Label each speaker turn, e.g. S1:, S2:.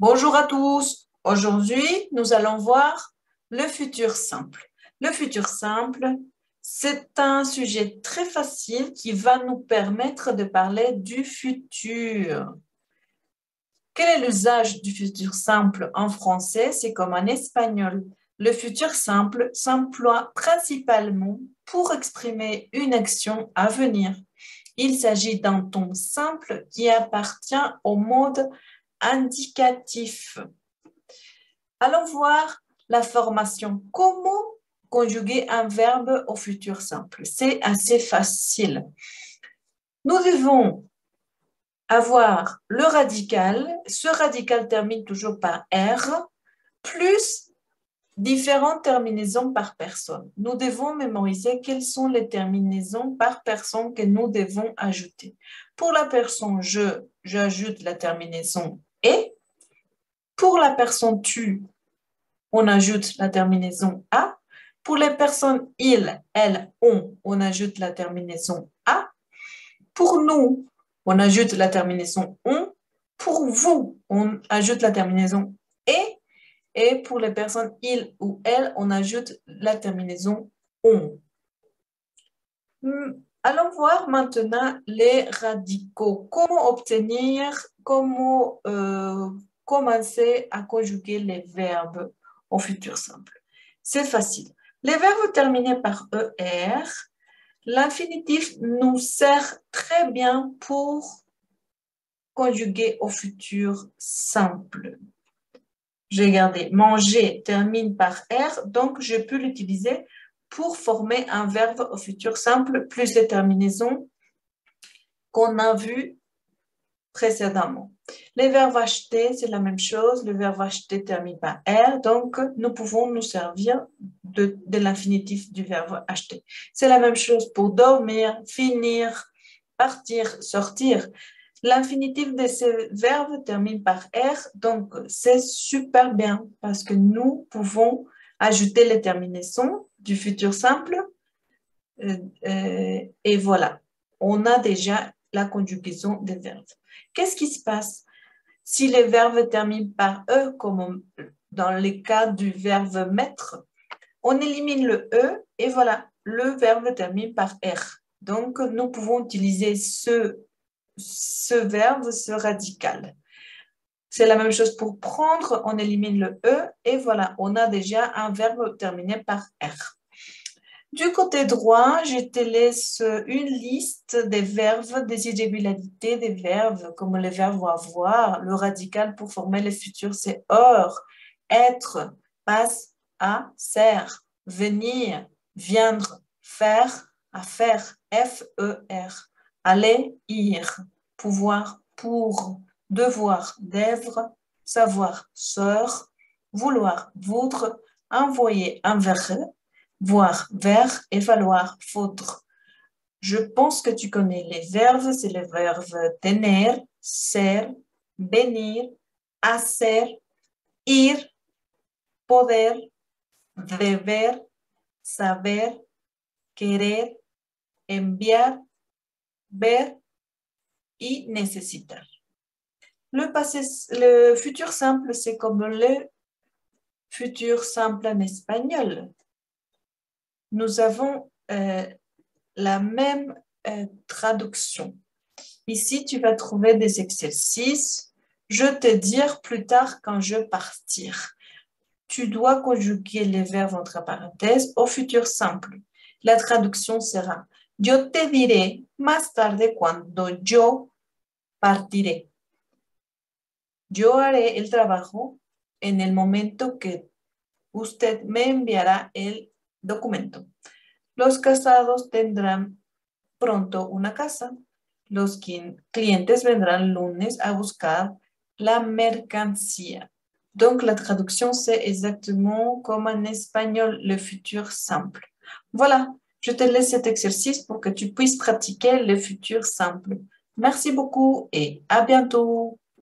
S1: Bonjour à tous. Aujourd'hui, nous allons voir le futur simple. Le futur simple, c'est un sujet très facile qui va nous permettre de parler du futur. Quel est l'usage du futur simple en français? C'est comme en espagnol. Le futur simple s'emploie principalement pour exprimer une action à venir. Il s'agit d'un ton simple qui appartient au mode indicatif. Allons voir la formation. Comment conjuguer un verbe au futur simple? C'est assez facile. Nous devons avoir le radical. Ce radical termine toujours par R, plus différentes terminaisons par personne. Nous devons mémoriser quelles sont les terminaisons par personne que nous devons ajouter. Pour la personne je, j'ajoute la terminaison et. Pour la personne tu, on ajoute la terminaison a. Pour les personnes il, elle, on ajoute la terminaison a. Pour nous, on ajoute la terminaison on. Pour vous, on ajoute la terminaison et. Et pour les personnes il ou elle, on ajoute la terminaison on. Allons voir maintenant les radicaux. Comment commencer à conjuguer les verbes au futur simple. C'est facile. Les verbes terminés par ER, l'infinitif nous sert très bien pour conjuguer au futur simple. J'ai gardé manger termine par R, donc je peux l'utiliser pour former un verbe au futur simple plus les terminaisons qu'on a vues précédemment. Les verbes acheter, c'est la même chose. Le verbe acheter termine par R, donc nous pouvons nous servir de l'infinitif du verbe acheter. C'est la même chose pour dormir, finir, partir, sortir. L'infinitif de ces verbes termine par R, donc c'est super bien parce que nous pouvons ajouter les terminaisons du futur simple et voilà, on a déjà la conjugaison des verbes. Qu'est-ce qui se passe si les verbes terminent par E, comme dans le cas du verbe mettre? On élimine le E et voilà, le verbe termine par R. Donc, nous pouvons utiliser ce verbe, ce radical. C'est la même chose pour prendre, on élimine le E et voilà, on a déjà un verbe terminé par R. Du côté droit, je te laisse une liste des verbes, des irrégularités des verbes, comme le verbe avoir, le radical pour former le futur, c'est or, être, passe, à, sert, venir, viendre, faire, à faire, F-E-R, aller, ir, pouvoir, pour, devoir, d'être, savoir, sœur, vouloir, voudre, envoyer, enverrer, voir, vers et falloir, faudre. Je pense que tu connais les verbes, c'est les verbes tener, ser, venir, hacer, ir, poder, deber, saber, querer, enviar, ver y necesitar. Le futur simple, c'est comme le futur simple en espagnol. Nous avons la même traduction. Ici, tu vas trouver des exercices. Je te dire plus tard quand je partir. Tu dois conjuguer les verbes entre parenthèses au futur simple. La traduction sera yo te diré más tarde cuando yo partiré. Yo haré el trabajo en el momento que usted me enviará el documento. Los casados tendrán pronto una casa. Los clientes vendrán lunes a buscar la mercancía. Donc, la traduction, c'est exactement comme en espagnol, le futur simple. Voilà, je te laisse cet exercice pour que tu puisses pratiquer le futur simple. Merci beaucoup et à bientôt.